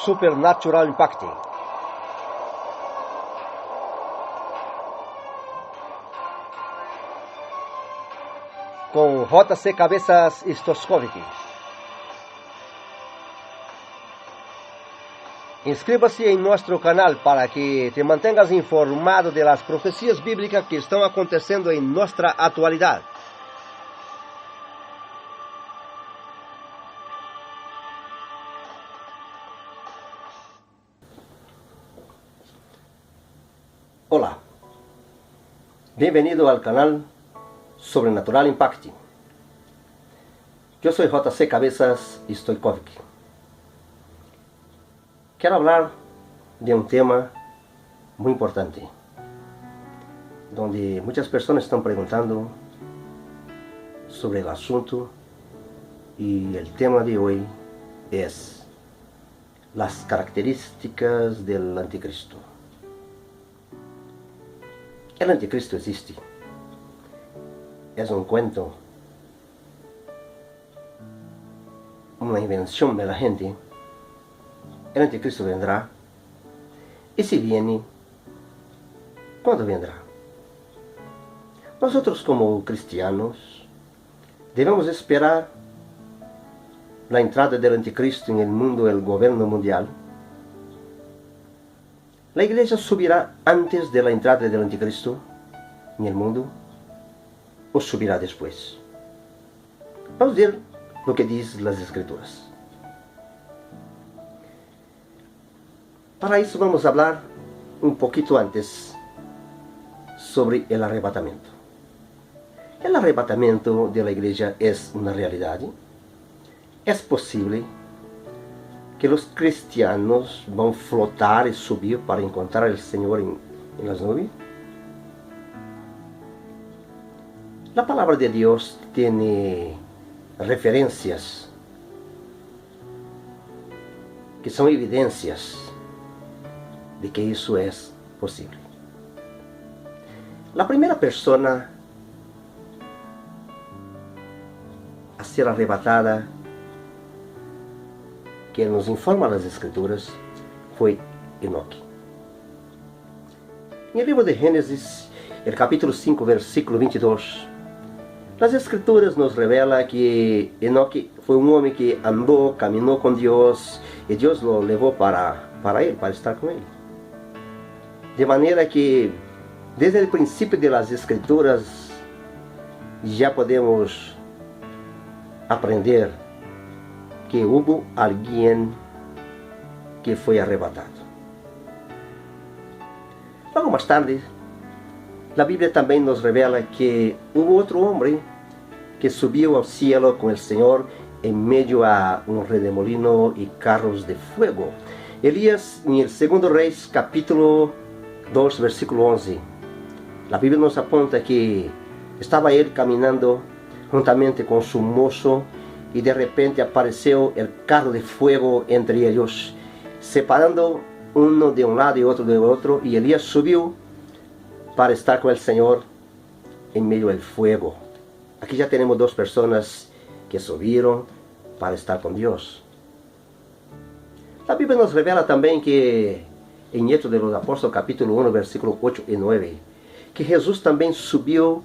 Supernatural Impacting. Con J.C. Cabezas Stoskovic. Inscríbase em nosso canal para que te mantengas informado de las profecias bíblicas que estão acontecendo em nossa atualidade. Olá, bem-vindo ao canal Sobrenatural Impacting. Eu sou J.C. Cabezas Stoikovic. Quero falar de um tema muito importante, onde muitas pessoas estão perguntando sobre o assunto, e o tema de hoje é as características do anticristo. O anticristo existe. É um cuento, uma invenção da gente. O anticristo vendrá. E se viene, quando vendrá? Nós, como cristianos, devemos esperar a entrada do anticristo no mundo, no governo mundial. A igreja subirá antes da entrada do anticristo no mundo, ou subirá depois? Vamos ver o que diz as Escrituras. Para isso vamos falar um pouquinho antes sobre o arrebatamento. O arrebatamento da igreja é uma realidade. É possível que os cristianos vão flotar e subir para encontrar o Senhor em las nuvens? A palavra de Deus tem referências que são evidências de que isso é possível. A primeira pessoa a ser arrebatada, que nos informa as Escrituras, foi Enoque. No livro de Gênesis, no capítulo 5, versículo 22, as Escrituras nos revelam que Enoque foi um homem que andou, caminhou com Deus, e Deus o levou para estar com ele. De maneira que, desde o princípio das Escrituras, já podemos aprender que houve alguém que foi arrebatado. Logo mais tarde, a Bíblia também nos revela que houve outro homem que subiu ao cielo com o Senhor em meio a um redemolino e carros de fogo. Elias, em 2 Reis, capítulo 2, versículo 11. A Bíblia nos aponta que estava ele caminhando juntamente com seu moço, e de repente apareceu o carro de fogo entre eles, separando um de um lado e outro do outro, e Elias subiu para estar com o Senhor em meio ao fogo. Aqui já temos duas pessoas que subiram para estar com Deus. A Bíblia nos revela também que, em Hechos de los Apóstolos, capítulo 1, versículo 8 e 9, que Jesus também subiu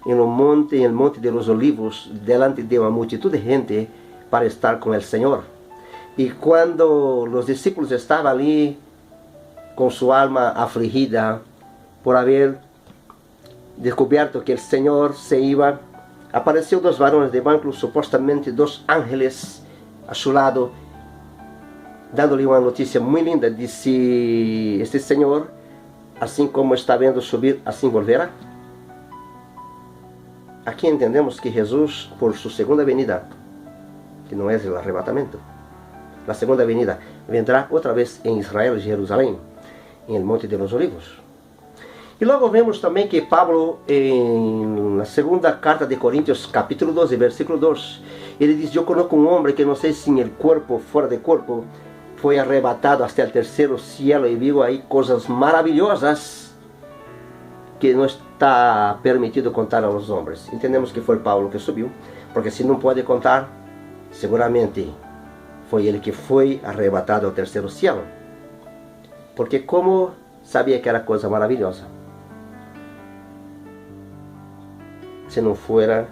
no monte de los Olivos, delante de uma multitud de gente, para estar com o Senhor. E quando os discípulos estavam ali, com sua alma afligida, por haver descoberto que o Senhor se iba, apareceu dois varões de branco, supostamente dois ángeles, a seu lado, dando-lhe uma notícia muito linda. Disse: este Senhor, assim como está vendo subir, assim volverá. Aqui entendemos que Jesus, por sua segunda venida, que não é o arrebatamento, a segunda venida, vendrá outra vez em Israel, Jerusalém, em el Monte de los Olivos. E logo vemos também que Pablo, na segunda carta de Coríntios, capítulo 12, versículo 2, ele diz: eu conozco um homem que não sei se em el corpo, fora de corpo, foi arrebatado até o terceiro cielo, e viu aí coisas maravilhosas que não está permitido contar aos homens. Entendemos que foi Paulo que subiu, porque se não pode contar, seguramente foi ele que foi arrebatado ao terceiro cielo. Porque como sabia que era coisa maravilhosa, se não fuera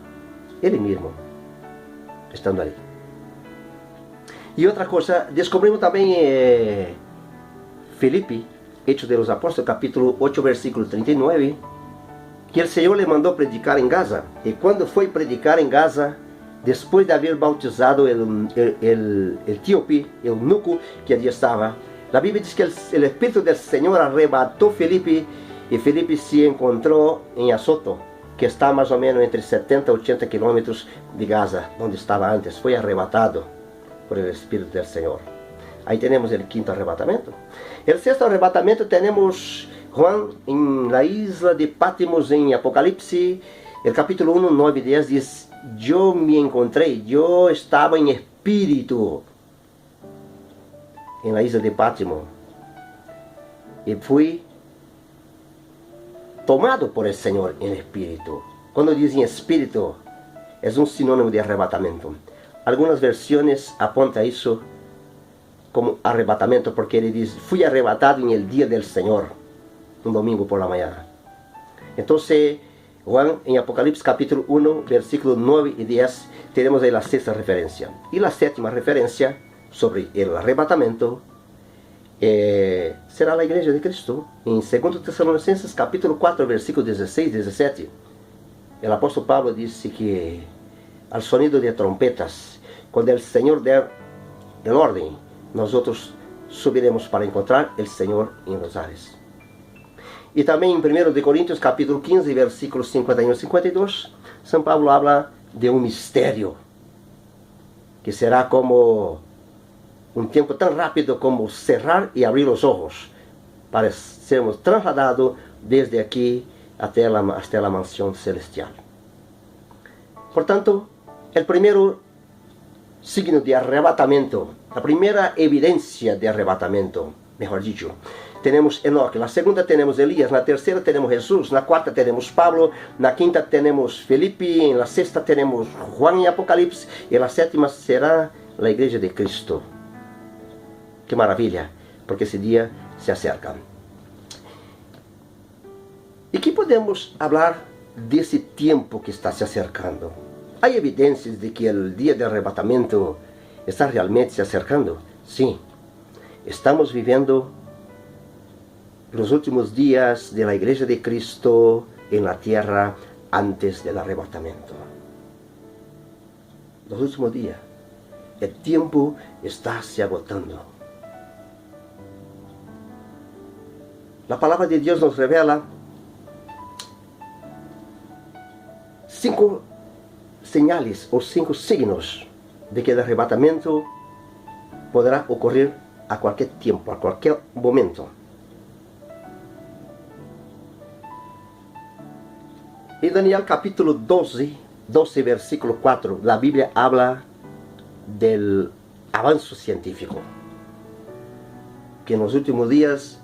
ele mesmo estando ali. E outra coisa, descobrimos também Filipe, Hechos de los Apóstolos, capítulo 8, versículo 39, que o Senhor le mandou predicar em Gaza. E quando foi predicar em Gaza, depois de haver bautizado el etíope, eunuco que ali estava, a Bíblia diz que o Espírito do Senhor arrebatou Filipe, e Filipe se encontrou em Azoto, que está mais ou menos entre 70 e 80 quilômetros de Gaza, onde estava antes. Foi arrebatado por el Espírito del Senhor. Aí temos o quinto arrebatamento. O sexto arrebatamento temos Juan em la isla de Patmos em Apocalipse, el capítulo 1, 9 e 10 diz: eu me encontrei, eu estava em espírito em la isla de Patmos e fui tomado por el Senhor em espírito. Quando dizem espírito, é um sinônimo de arrebatamento. Algumas versões apontam isso como arrebatamento, porque ele diz: fui arrebatado en el día del Señor, un domingo por la mañana. Entonces, Juan, en Apocalipsis capítulo 1, versículos 9 y 10, tenemos ahí la sexta referencia. Y la séptima referencia sobre el arrebatamento será la iglesia de Cristo. En 2 Tesalonicenses capítulo 4, versículos 16 y 17, el apóstol Pablo dice que al sonido de trompetas, cuando el Señor der el orden, nosotros subiremos para encontrar el Señor en los aires. Y también en 1 Corintios capítulo 15, versículos 51 y 52, San Pablo habla de un misterio, que será como un tiempo tan rápido como cerrar y abrir los ojos, para sermos trasladados desde aquí hasta la mansión celestial. Por tanto, el primero signo de arrebatamento, la primera evidencia de arrebatamento, mejor dicho, tenemos Enoque, la segunda tenemos Elías, la tercera tenemos Jesús, la cuarta tenemos Pablo, la quinta tenemos Felipe, en la sexta tenemos Juan y Apocalipsis, y la séptima será la iglesia de Cristo. ¡Qué maravilla! Porque ese día se acerca. ¿Y qué podemos hablar de ese tiempo que está se acercando? ¿Hay evidencias de que el día de arrebatamiento está realmente se acercando? Sí, estamos viviendo los últimos días de la iglesia de Cristo en la tierra antes del arrebatamiento. Los últimos días. El tiempo está se agotando. La palabra de Dios nos revela 5 señales o 5 signos de que el arrebatamiento podrá ocurrir a cualquier tiempo, a cualquier momento. En Daniel capítulo 12 versículo 4, la Biblia habla del avance científico, que en los últimos días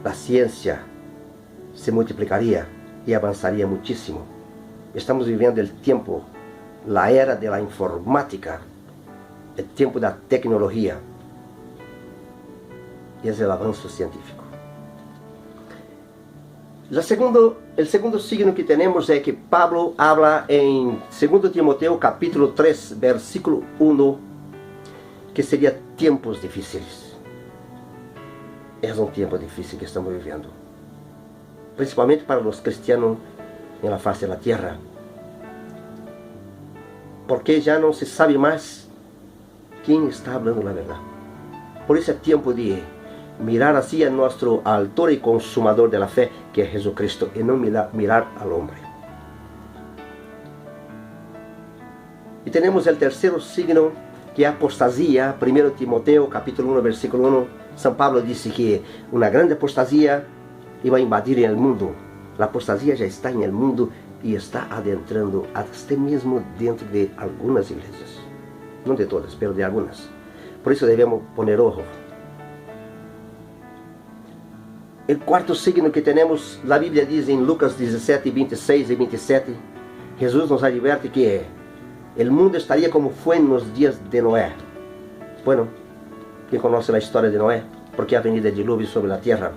la ciencia se multiplicaría y avanzaría muchísimo. Estamos viviendo el tiempo, la era de la informática, el tiempo de la tecnología, y es el avance científico. El segundo signo que tenemos es que Pablo habla en 2 Timoteo capítulo 3, versículo 1, que sería tiempos difíciles. Es un tiempo difícil que estamos viviendo, principalmente para los cristianos en la faz de la tierra, porque ya no se sabe más quién está hablando la verdad. Por eso es tiempo de mirar hacia nuestro autor y consumador de la fe, que es Jesucristo, y no mirar al hombre. Y tenemos el tercer signo, que es apostasía. 1 Timoteo capítulo 1 versículo 1, San Pablo dice que una grande apostasía iba a invadir el mundo. La apostasía ya está en el mundo y está adentrando hasta mismo dentro de algunas iglesias. No de todas, pero de algunas. Por eso debemos poner ojo. El cuarto signo que tenemos, la Biblia dice en Lucas 17, 26 y 27, Jesús nos advierte que el mundo estaría como fue en los días de Noé. Bueno, quien conoce la historia de Noé, por qué ha venido el diluvio sobre la tierra,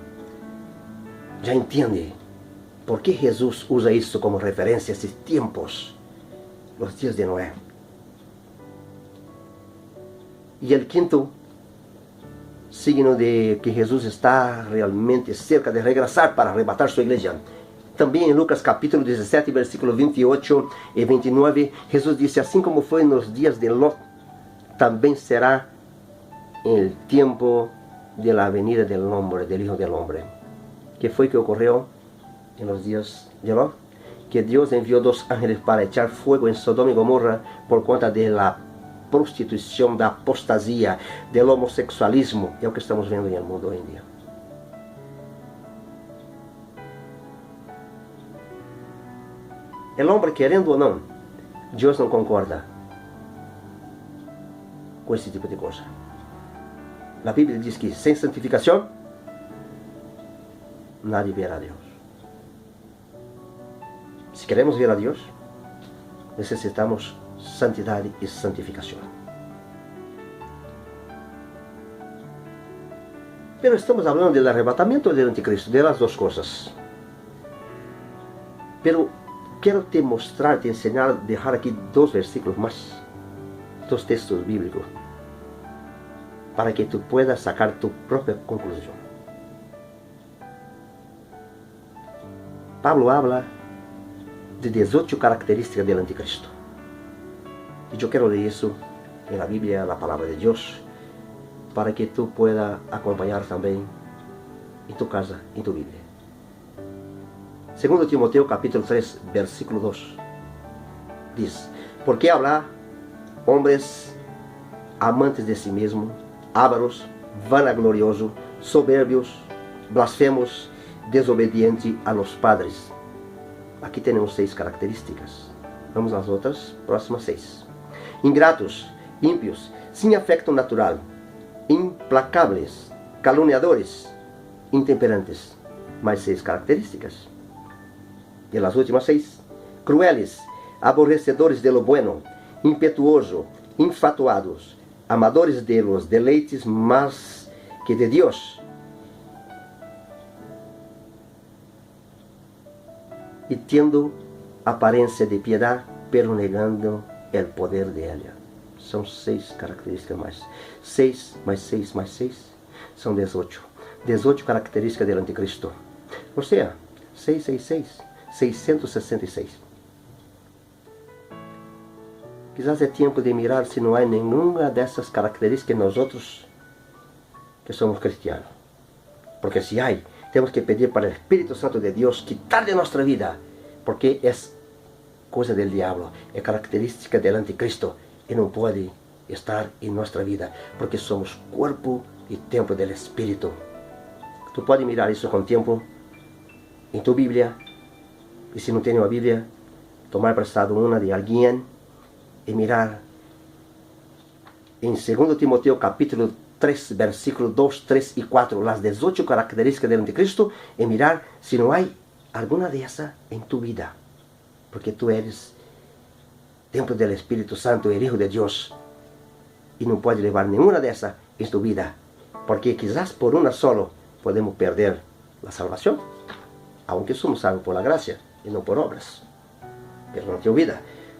ya entiende por qué Jesús usa esto como referencia a estos tiempos, los días de Noé. Y el quinto signo de que Jesús está realmente cerca de regresar para arrebatar su iglesia. También en Lucas capítulo 17, versículos 28 y 29, Jesús dice, así como fue en los días de Lot, también será en el tiempo de la venida del hombre, del Hijo del Hombre. ¿Qué fue que ocurrió en los días de Lot? Que Dios envió 2 ángeles para echar fuego en Sodoma y Gomorra por cuenta de la prostituição, da apostasia, do homossexualismo. É o que estamos vendo no mundo hoje em dia. O homem, querendo ou não, Deus não concorda com esse tipo de coisa. A Bíblia diz que sem santificação, nadie verá a Deus. Se queremos ver a Deus, necessitamos santidade e santificação. Pero estamos hablando del arrebatamento del anticristo, de las dos cosas. Pero quiero te mostrar, te enseñar, dejar aquí 2 versículos más, 2 textos bíblicos, para que tú puedas sacar tu propia conclusión. Pablo habla de 18 características del anticristo. Y yo quiero leer eso en la Biblia, la palabra de Dios, para que tú puedas acompañar también en tu casa, en tu Biblia. 2 Timoteo capítulo 3, versículo 2. Dice, ¿por qué habrá hombres amantes de sí mismos, ávaros, vanagloriosos, soberbios, blasfemos, desobedientes a los padres? Aquí tenemos 6 características. Vamos às outras, próximas 6. Ingratos, ímpios, sem afecto natural, implacáveis, caluniadores, intemperantes. Mais 6 características. E as últimas 6. Crueles, aborrecedores de lo bueno, impetuosos, infatuados, amadores de los deleites más que de Dios. E tendo aparência de piedade, pero negando el poder de ella. São 6 características mais. 6 mais 6 mais 6 são 18. 18 características do anticristo. Ou seja, 666, 666. Quizás é tempo de mirar se não há nenhuma dessas características nós outros que somos cristianos. Porque se há, temos que pedir para o Espírito Santo de Deus quitar de nossa vida, porque é coisa del diablo, é característica del anticristo e não pode estar em nossa vida, porque somos corpo e templo del Espírito. Tu pode mirar isso com tempo em tu Bíblia, e se não tem uma Bíblia, tomar prestado uma de alguém e mirar em 2 Timoteo capítulo 3, versículo 2, 3 e 4, as 18 características do anticristo, e mirar se não há alguma dessas em tu vida. Porque tú eres templo del Espíritu Santo, el Hijo de Dios, y no puedes llevar ninguna de esas en tu vida, porque quizás por una solo podemos perder la salvación, aunque somos salvos por la gracia y no por obras. Pero no te olvides,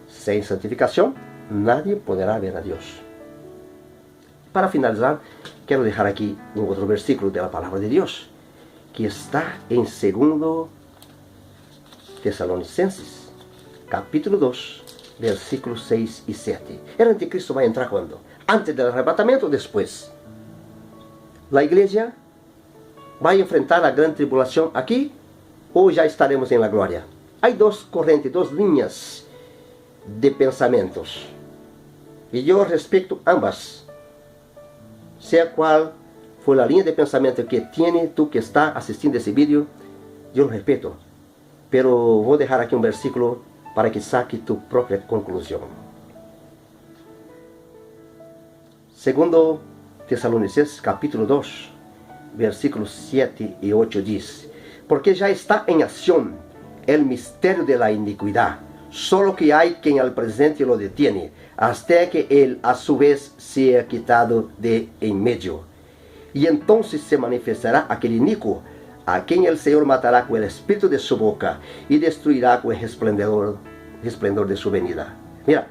sin santificación nadie podrá ver a Dios. Para finalizar, quiero dejar aquí un otro versículo de la palabra de Dios, que está en 2 Tesalonicenses capítulo 2, versículos 6 e 7. El anticristo vai entrar quando? Antes do arrebatamento ou depois? A igreja vai enfrentar a grande tribulação aqui ou já estaremos em la glória? Há 2 correntes, 2 linhas de pensamentos. E eu respeito ambas. Seja qual for a linha de pensamento que tiene tu que está assistindo esse vídeo, eu respeito. Pero vou deixar aqui um versículo para que saque tu própria conclusão. 2 Tesalonicenses capítulo 2, versículos 7 e 8 diz: porque já está em ação el misterio de la iniquidad, solo que hay quien al presente lo detiene, hasta que él a su vez sea quitado de en medio. Y entonces se manifestará aquel inicuo, a quien el Señor matará con el espíritu de su boca y destruirá con el resplandor de su venida. Mira,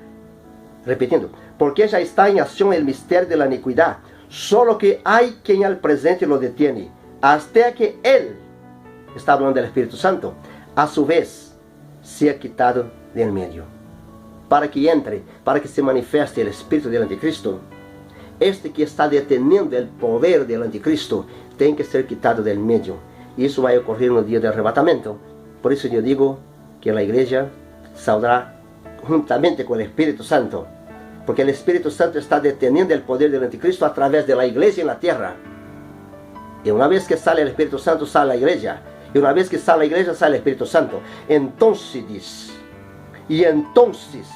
repitiendo, porque ya está en acción el misterio de la iniquidad, solo que hay quien al presente lo detiene, hasta que él, está hablando del Espíritu Santo, a su vez sea quitado del medio. Para que entre, para que se manifieste el espíritu del anticristo, este que está deteniendo el poder del anticristo, tem que ser quitado del medio. Y eso va a ocurrir en el día del arrebatamiento. Por eso yo digo que la iglesia saldrá juntamente con el Espíritu Santo, porque el Espíritu Santo está deteniendo el poder del anticristo a través de la iglesia en la tierra. Y una vez que sale el Espíritu Santo, sale la iglesia. Y una vez que sale la iglesia, sale el Espíritu Santo. Entonces dice, y entonces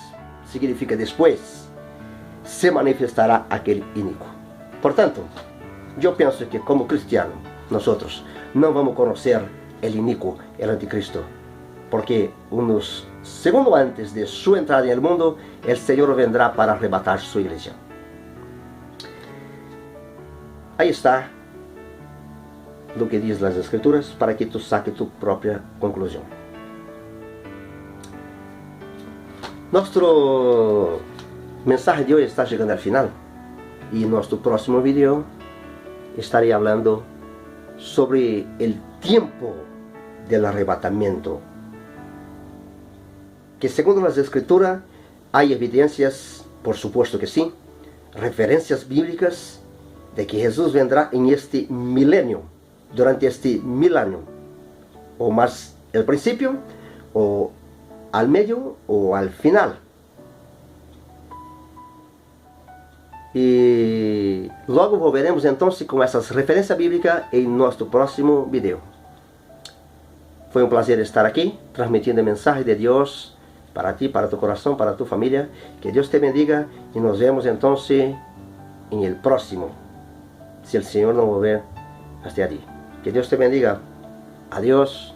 significa después, se manifestará aquel inicuo. Por tanto, yo pienso que como cristianos, nosotros no vamos a conocer el inicuo, el anticristo, porque unos segundos antes de su entrada en el mundo, el Señor vendrá para arrebatar su iglesia. Ahí está lo que dicen las Escrituras, para que tú saques tu propia conclusión. Nuestro mensaje de hoy está llegando al final, y en nuestro próximo video estaré hablando sobre el tiempo del arrebatamiento, que según las Escrituras hay evidencias, por supuesto que sí, referencias bíblicas de que Jesús vendrá en este milenio, durante este 1000 años, o más al principio, o al medio, o al final. Y luego volveremos entonces con esas referencias bíblicas en nuestro próximo video. Fue un placer estar aquí, transmitiendo el mensaje de Dios para ti, para tu corazón, para tu familia. Que Dios te bendiga y nos vemos entonces en el próximo, si el Señor no volver hasta allí. Que Dios te bendiga. Adiós.